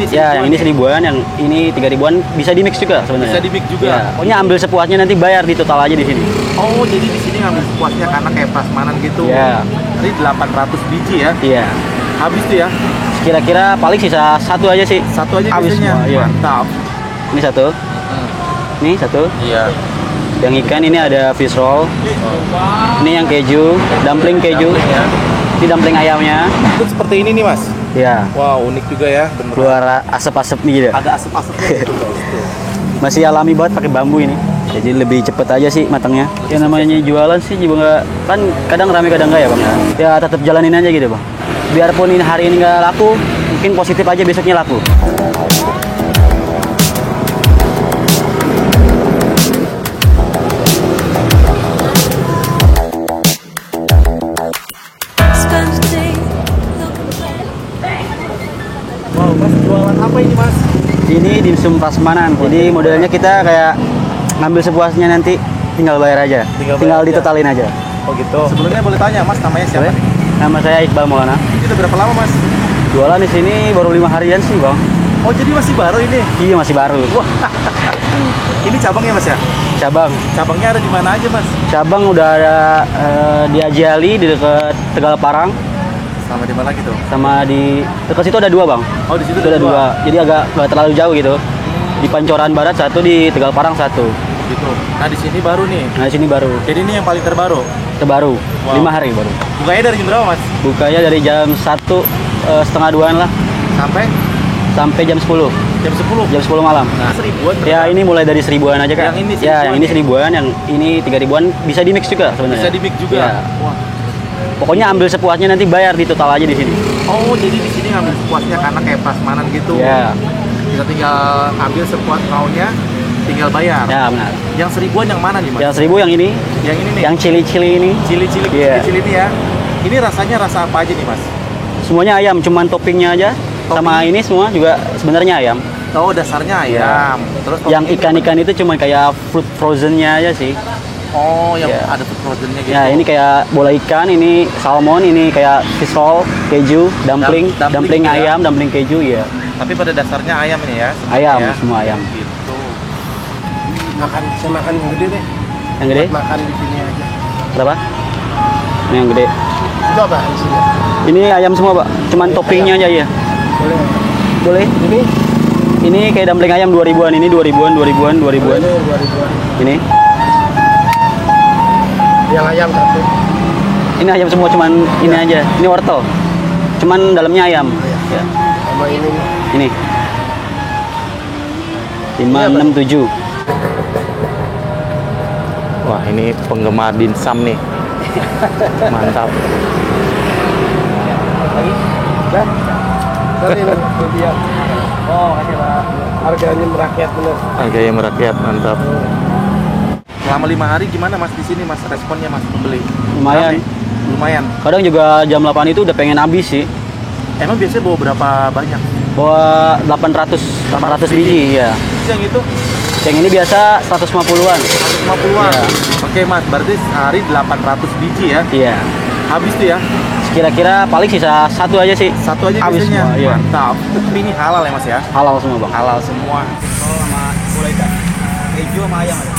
yang ini 1000-an, yang ini 3000-an, bisa di mix juga sebenarnya. Bisa di mix juga. Ya, pokoknya ambil sepuasnya, nanti bayar di total aja di sini. Oh, jadi di sini ngambil sepuasnya karena kayak prasmanan gitu. Ya. Ini 800 biji ya. Iya. Habis tuh ya. Kira-kira paling sisa satu aja sih. Satu aja habis biasanya. semua. Iya. Mantap. Ini satu. Ini satu. Iya. Yang ikan ini ada fish roll. Ini yang keju, dumpling keju. Ya. Ini dumpling ayamnya. Itu seperti ini nih, Mas. Ya. Wow, unik juga ya. Bener. Keluar asap-asap nih gitu. Ada asap-asapnya gitu, guys. Tuh. Masih alami banget pakai bambu ini. Jadi lebih cepet aja sih matangnya. Ya namanya jualan sih juga nggak, kan kadang rame kadang nggak ya bang. Ya tetap jalanin aja gitu bang. Biarpun ini hari ini nggak laku, mungkin positif aja besoknya laku. Wow, Mas jualan apa ini, Mas? Ini dimsum prasmanan. Jadi modelnya kita kayak ngambil sepuasnya, nanti tinggal bayar aja. Tinggal ditotalin aja. Oh gitu. Sebelumnya boleh tanya, Mas, namanya siapa? Nama saya Iqbal Maulana. Ini udah berapa lama, Mas? Jualan di sini baru 5 harian sih bang. Oh, jadi masih baru ini? Iya masih baru. Wah. Ini cabangnya, Mas ya? Cabang. Cabangnya ada di mana aja, Mas? Cabang udah ada di Haji Ali di dekat Tegal Parang. Sama di mana gitu? Sama di dekat situ ada 2 bang. Oh, di situ ada 2. Jadi agak nggak terlalu jauh gitu. Di Pancoran Barat 1, di Tegal Parang 1. Gitu. Nah, di sini baru nih. Nah di sini baru. Jadi ini yang paling terbaru. Terbaru. Wow. 5 hari baru. Bukanya dari jam berapa, Mas? Bukanya dari jam 1 setengah 2-an lah. Sampai jam 10. Jam 10. Jam 10 malam. Nah, 1000-an. Ya ini mulai dari 1000-an aja kan. Yang ini ya, 1000-an yang ini 1000-an, yang ini 3000-an, bisa di mix juga sebenarnya. Bisa di mix juga. Ya. Wah. Pokoknya ambil sepuasnya, nanti bayar di total aja di sini. Oh, jadi di sini ngambil sepuasnya karena kayak prasmanan gitu. Ya. Kita tinggal ambil sepuas maunya, tinggal bayar. Ya benar. Yang 1000-an yang mana nih, Mas? Yang 1000 yang ini. Yang ini nih. Yang cili-cili ini. Cili-cili Iya. cili ini ya. Ini rasanya rasa apa aja nih, Mas? Semuanya ayam, cuman toppingnya aja. Sama ini semua juga sebenarnya ayam. Oh, dasarnya ayam. Terus Yang ikan-ikan itu cuma kayak fruit frozennya aja sih. Oh, yang Ya. ada food frozennya gitu. Ya ini kayak bola ikan, ini salmon, ini kayak fish roll, keju, dumpling Dumpling gitu ya? ayam, dumpling keju ya. Tapi pada dasarnya ayam ini ya. semuanya Ayam, ya. semua ayam. Gitu. Saya makan yang gede deh. Yang gede? Makan di sini aja. Berapa? Ini yang gede. Itu apa di sini? Ini ayam semua pak, cuman toppingnya aja ya. Boleh. Boleh? Ini? Ini kayak dumpling ayam 2000-an, ini 2000-an. Boleh 2000-an. Ini? Yang ayam satu. Ini ayam semua, cuman ini aja. Ini wortel. Cuman dalamnya ayam. Ya. Sama ini. Ini. 567. Wah, ini penggemar dimsum nih. Mantap. Lagi? Dah. Tadi lebih ya. Oh, kasih pak. Harganya merakyat bener. Harganya merakyat, mantap. Selama 5 hari gimana, Mas, di sini, Mas, responnya, Mas, pembeli? Lumayan. Rame? Lumayan. Kadang juga jam 8 itu udah pengen habis sih. Emang biasanya bawa berapa banyak? Bawa 800 biji ya. Yang itu Yang ini biasa 150-an. 150-an. Iya. Oke, Mas, berarti sehari 800 biji ya. Iya. Habis tuh ya. Kira-kira paling sisa satu aja sih. Satu aja habis biasanya. semua, iya. Mantap. Tapi ini halal ya, Mas ya? Halal semua, Bang. Halal semua. Oh, sama bola ikan. Keju sama ayam ada.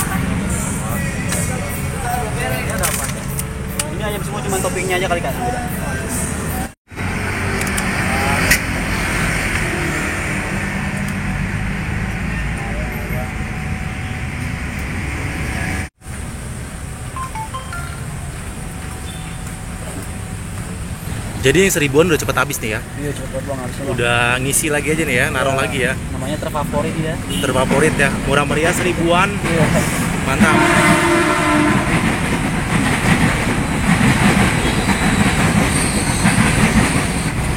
Ini ayam semua, cuma toppingnya aja kali kan. Jadi yang 1000-an udah cepet habis nih ya. Iya, cepet Bang, harusnya. Bang. Udah ngisi lagi aja nih ya, naruh lagi ya. Namanya terfavorit ya. Terfavorit ya. Murah meriah 1000-an. Iya. Mantap.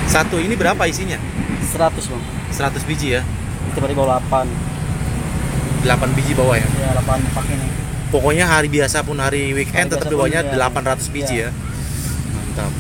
Satu ini berapa isinya? 100, Bang. 100 biji ya. Kita beri bawa 8. 8 biji bawa ya. Ya, 8 pack ini. Pokoknya hari biasa pun hari weekend Hari tetap biasa pun, bawanya ya. 800 biji Ya. ya. Mantap.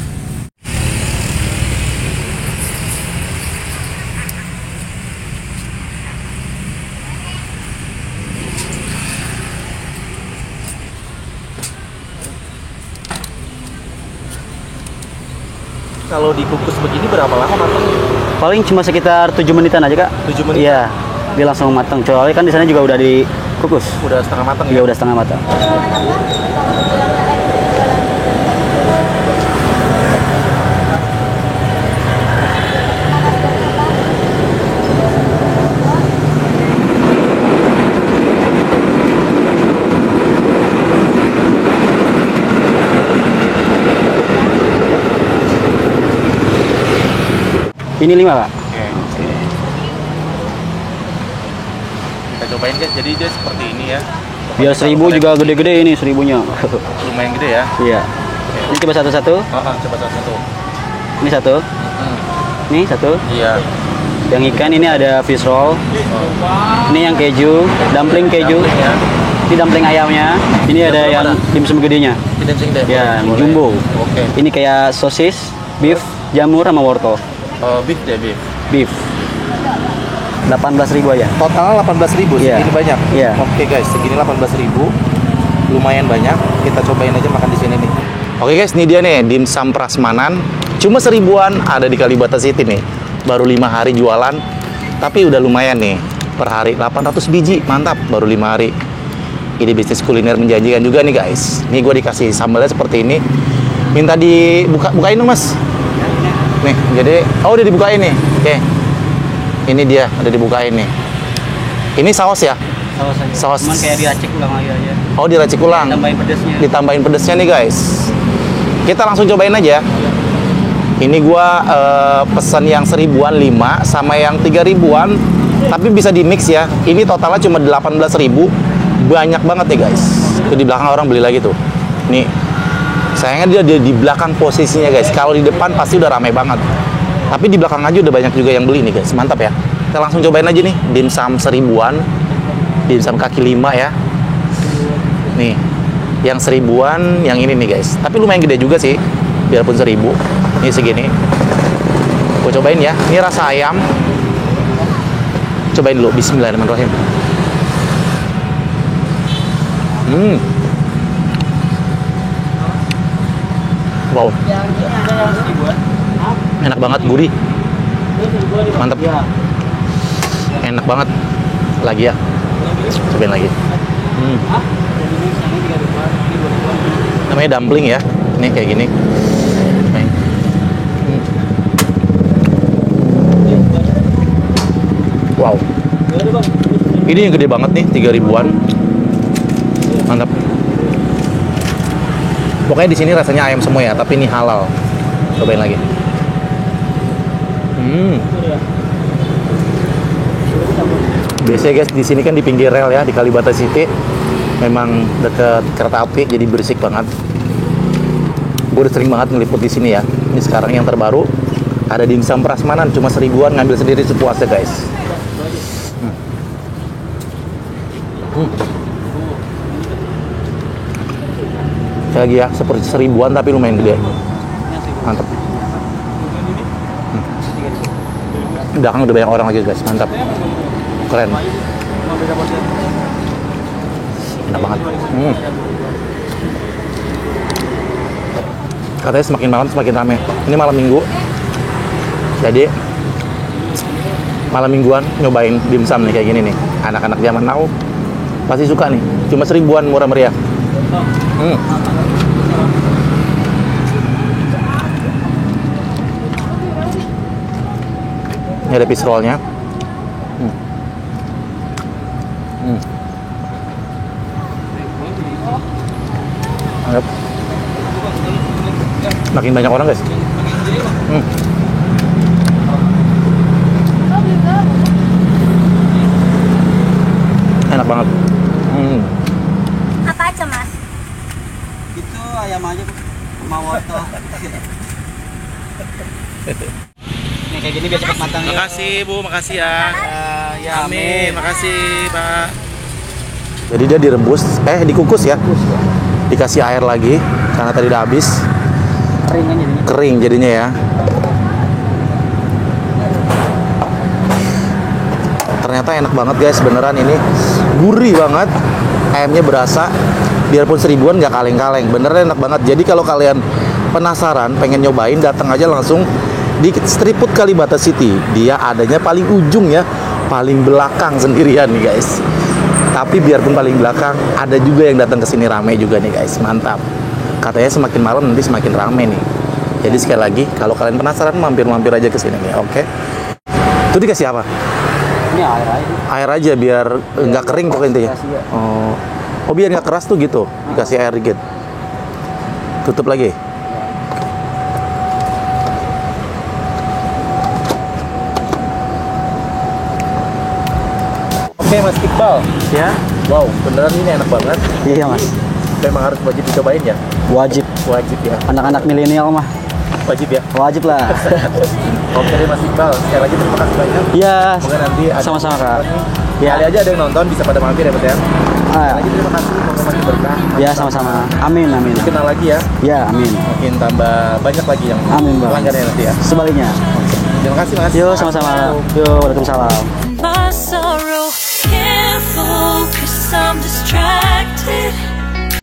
Kalau dikukus begini berapa lama matangnya? Paling cuma sekitar 7 menitan aja, Kak. 7 menit? Iya. Dia langsung matang. Soalnya kan di sana juga udah dikukus. Udah setengah matang Iya, ya? udah setengah matang. Ini 5, Kak. Oke. Kita cobain guys, jadi dia seperti ini ya. Biar 1000 juga gede-gede ini 1000-nya. Lumayan gede ya. Iya. Ini coba satu-satu. Coba satu-satu. Ini satu. Ini satu. Iya. Yang ikan ini ada fish roll. Ini yang keju, dumpling keju. Dumpling ya. Ini dumpling ayamnya. Ini ada belum yang ada. dimsum gedenya. Kita sing deh. Ya, yang Boleh. jumbo. Oke. Ini kayak sosis, beef, jamur sama wortel. Beef deh, beef. Beef. 18.000 aja. Total 18.000, Iya. segini banyak. Iya. Oke guys, segini 18.000. Lumayan banyak. Kita cobain aja makan di sini nih. Oke guys, ini dia nih dimsum prasmanan. Cuma 1000-an ada di Kalibata City nih. Baru 5 hari jualan, tapi udah lumayan nih. Per hari 800 biji, mantap. Baru 5 hari. Ini bisnis kuliner menjanjikan juga nih guys. Ini gue dikasih sambalnya seperti ini. Minta bukain dong mas. Nih, jadi udah dibukain nih. Oke. Ini dia, udah dibukain nih. Ini saus ya? Saus aja. Saus. Cuman kayak diracik ulang lagi aja. Oh, diracik ulang. Tambahin pedesnya. Ditambahin pedesnya nih guys. Kita langsung cobain aja. Ini gua pesan yang 1000-an 5 sama yang 3000-an, tapi bisa di mix ya. Ini totalnya cuma 18.000. Banyak banget nih guys. Tuh di belakang orang beli lagi tuh. Nih. Sayangnya dia di belakang posisinya guys. Kalau di depan pasti udah ramai banget. Tapi di belakang aja udah banyak juga yang beli nih guys. Mantap ya. Kita langsung cobain aja nih dimsum 1000-an. Dimsum kaki 5 ya. Nih. Yang 1000-an yang ini nih guys. Tapi lumayan gede juga sih. Biarpun 1000. Ini segini. Gue cobain ya. Ini rasa ayam. Cobain dulu. Bismillahirrahmanirrahim. Wow. Enak banget, gurih. Mantap. Enak banget. Lagi ya. Cobain lagi. Namanya dumpling ya. Nih kayak gini. Cobain. Wow. Ini yang gede banget nih, 3000-an. Mantap. Pokoknya di sini rasanya ayam semua ya, tapi ini halal. Cobain lagi. Biasanya guys di sini kan di pinggir rel ya, di Kalibata City. Memang deket kereta api, jadi berisik banget. Gue udah sering banget ngeliput di sini ya. Ini sekarang yang terbaru ada dimsum prasmanan, cuma 1000-an, ngambil sendiri sepuasnya guys. Lagi ya, seperti 1000-an tapi lumayan gede. Mantap. Belakang udah banyak orang lagi guys, mantap. Keren. Enak banget. Katanya semakin malam semakin ramai. Ini malam minggu. Jadi malam mingguan nyobain dimsum nih kayak gini nih. Anak-anak zaman now pasti suka nih. Cuma 1000-an murah meriah. Ini ada fish roll-nya. Mantap. Makin banyak orang guys. Enak banget. Apa aja mas? Itu ayam aja sama wortel. Nih kayak gini biar cepat matang. Makasih Bu, makasih ya. Ya, Amin, makasih Pak. Jadi dia direbus, dikukus ya. Dikasih air lagi karena tadi udah habis. Kering kan jadinya. Kering jadinya ya. Ternyata enak banget guys, beneran ini gurih banget. Ayamnya berasa, biarpun 1000-an nggak kaleng-kaleng. Beneran enak banget. Jadi kalau kalian penasaran, pengen nyobain, datang aja langsung Di street food Kalibata City, dia adanya paling ujung ya, paling belakang sendirian nih guys. Tapi biarpun paling belakang, ada juga yang datang ke sini rame juga nih guys, mantap. Katanya semakin malam nanti semakin rame nih. Jadi sekali lagi, kalau kalian penasaran mampir-mampir aja ke sini nih, oke? Itu dikasih apa? Ini air aja. Air aja biar nggak kering pokoknya intinya. Dikasih ya. Oh, biar nggak keras tuh gitu, dikasih air dikit. Tutup lagi. Oke Mas Iqbal, Ya, wow beneran ini enak banget. iya mas. Memang harus wajib dicobain ya. Wajib. Wajib ya. Anak-anak milenial mah Wajib ya. wajib lah. Oke deh Mas Iqbal, sekali lagi terima kasih banyak. Iya. Semoga nanti ada Sama-sama, Kak. Ya. Kali aja ada yang nonton bisa pada mampir ya Bet ya. Sekali Ah, lagi terima kasih, semoga makin berkah. ya sama-sama. Amin amin. Kenal lagi ya, Ya amin. makin tambah banyak lagi yang Amin, Bang. pelanggannya nanti ya. Sebaliknya. Terima kasih Mas. Yo sama-sama. Yo, waalaikumsalam. My sorrow.